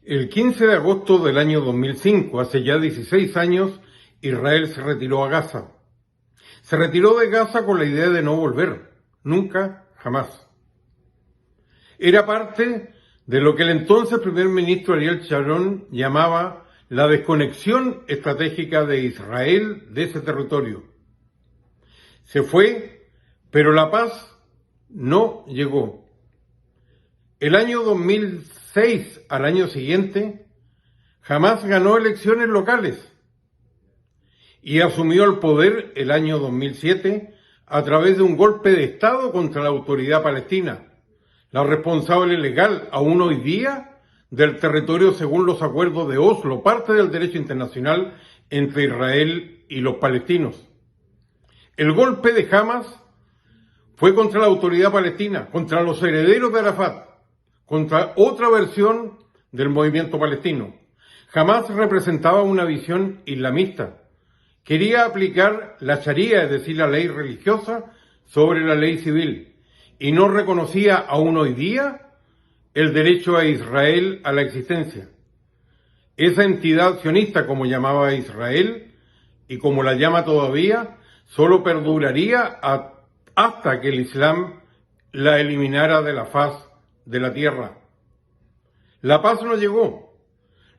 El 15 de agosto del año 2005, hace ya 16 años, Israel se retiró a Gaza. Se retiró de Gaza con la idea de no volver, nunca, jamás. Era parte de lo que el entonces primer ministro Ariel Sharon llamaba la desconexión estratégica de Israel de ese territorio. Se fue, pero la paz no llegó. El año 2006, al año siguiente, Hamás ganó elecciones locales y asumió el poder el año 2007 a través de un golpe de Estado contra la autoridad palestina, la responsable legal aún hoy día del territorio según los acuerdos de Oslo, parte del derecho internacional entre Israel y los palestinos. El golpe de Hamás fue contra la autoridad palestina, contra los herederos de Arafat, contra otra versión del movimiento palestino. Hamás representaba una visión islamista. Quería aplicar la Sharia, es decir, la ley religiosa, sobre la ley civil, y no reconocía aún hoy día el derecho a Israel a la existencia. Esa entidad sionista, como llamaba a Israel, y como la llama todavía, solo perduraría hasta que el Islam la eliminara de la faz de la tierra. La paz no llegó.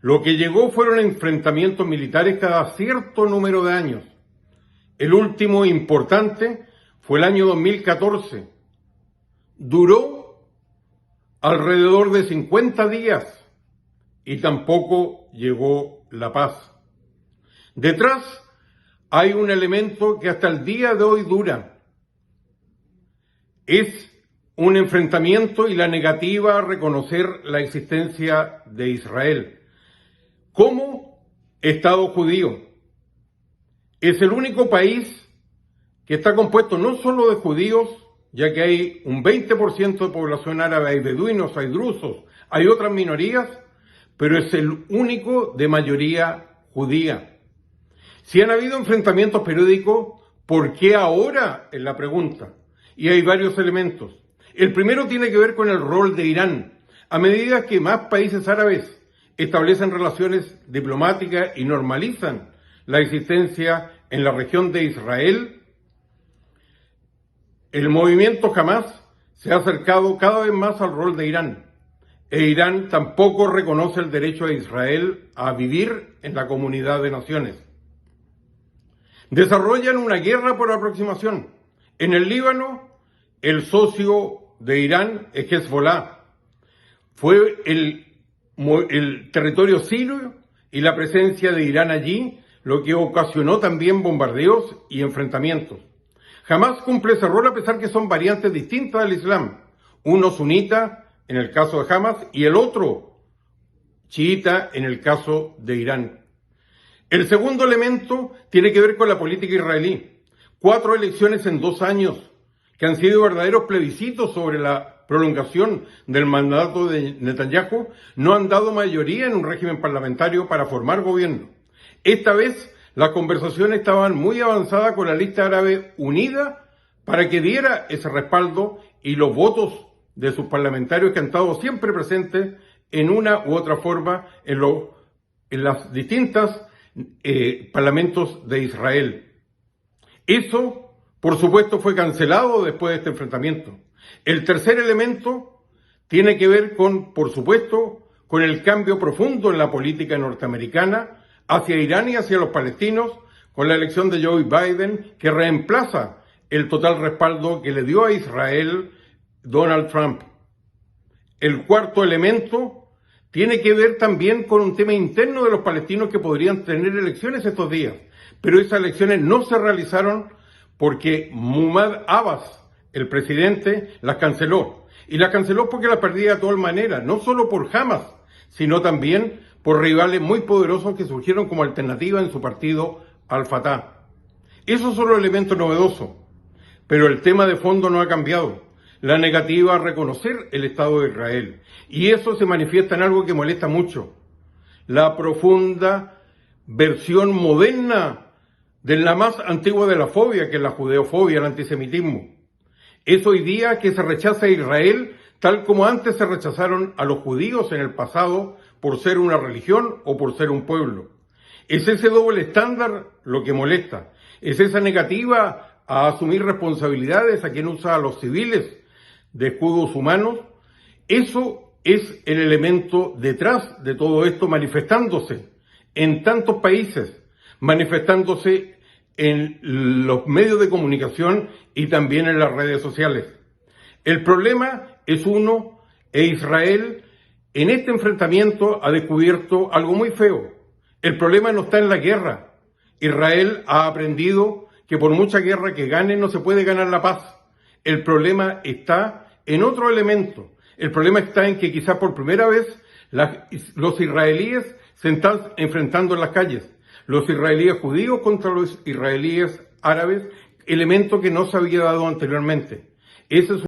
Lo que llegó fueron enfrentamientos militares cada cierto número de años. El último importante fue el año 2014. Duró alrededor de 50 días y tampoco llegó la paz. Detrás hay un elemento que hasta el día de hoy dura. Es un enfrentamiento y la negativa a reconocer la existencia de Israel como Estado judío. Es el único país que está compuesto no solo de judíos, ya que hay un 20% de población árabe, hay beduinos, hay drusos, hay otras minorías, pero es el único de mayoría judía. Si han habido enfrentamientos periódicos, ¿por qué ahora? Es la pregunta. Y hay varios elementos. El primero tiene que ver con el rol de Irán. A medida que más países árabes establecen relaciones diplomáticas y normalizan la existencia en la región de Israel, el movimiento Hamás se ha acercado cada vez más al rol de Irán. E Irán tampoco reconoce el derecho a Israel a vivir en la comunidad de naciones. Desarrollan una guerra por aproximación. En el Líbano, el socio de Irán es Hezbollah. Fue el territorio sirio y la presencia de Irán allí lo que ocasionó también bombardeos y enfrentamientos. Hamás cumple ese rol a pesar que son variantes distintas del Islam. Uno sunita en el caso de Hamás y el otro chiita en el caso de Irán. El segundo elemento tiene que ver con la política israelí. 4 elecciones en 2 años que han sido verdaderos plebiscitos sobre la prolongación del mandato de Netanyahu, no han dado mayoría en un régimen parlamentario para formar gobierno. Esta vez las conversaciones estaban muy avanzadas con la lista árabe unida para que diera ese respaldo y los votos de sus parlamentarios que han estado siempre presentes en una u otra forma en las distintas parlamentos de Israel. Eso, por supuesto, fue cancelado después de este enfrentamiento. El tercer elemento tiene que ver con, por supuesto, con el cambio profundo en la política norteamericana hacia Irán y hacia los palestinos, con la elección de Joe Biden, que reemplaza el total respaldo que le dio a Israel Donald Trump. El cuarto elemento tiene que ver también con un tema interno de los palestinos que podrían tener elecciones estos días, pero esas elecciones no se realizaron porque Mahmoud Abbas, el presidente, las canceló. Y las canceló porque las perdía de todas maneras, no solo por Hamás, sino también por rivales muy poderosos que surgieron como alternativa en su partido Al-Fatah. Esos son los elementos novedosos, pero el tema de fondo no ha cambiado. La negativa a reconocer el Estado de Israel. Y eso se manifiesta en algo que molesta mucho. La profunda versión moderna de la más antigua de la fobia, que es la judeofobia, el antisemitismo. Es hoy día que se rechaza a Israel tal como antes se rechazaron a los judíos en el pasado por ser una religión o por ser un pueblo. Es ese doble estándar lo que molesta. Es esa negativa a asumir responsabilidades a quien usa a los civiles de escudos humanos. Eso es el elemento detrás de todo esto, manifestándose en tantos países, manifestándose en los medios de comunicación y también en las redes sociales. El problema es uno, e Israel en este enfrentamiento ha descubierto algo muy feo. El problema no está en la guerra. Israel ha aprendido que por mucha guerra que gane no se puede ganar la paz. El problema está en otro elemento. El problema está en que quizás por primera vez los israelíes se están enfrentando en las calles. Los israelíes judíos contra los israelíes árabes, elemento que no se había dado anteriormente. Ese es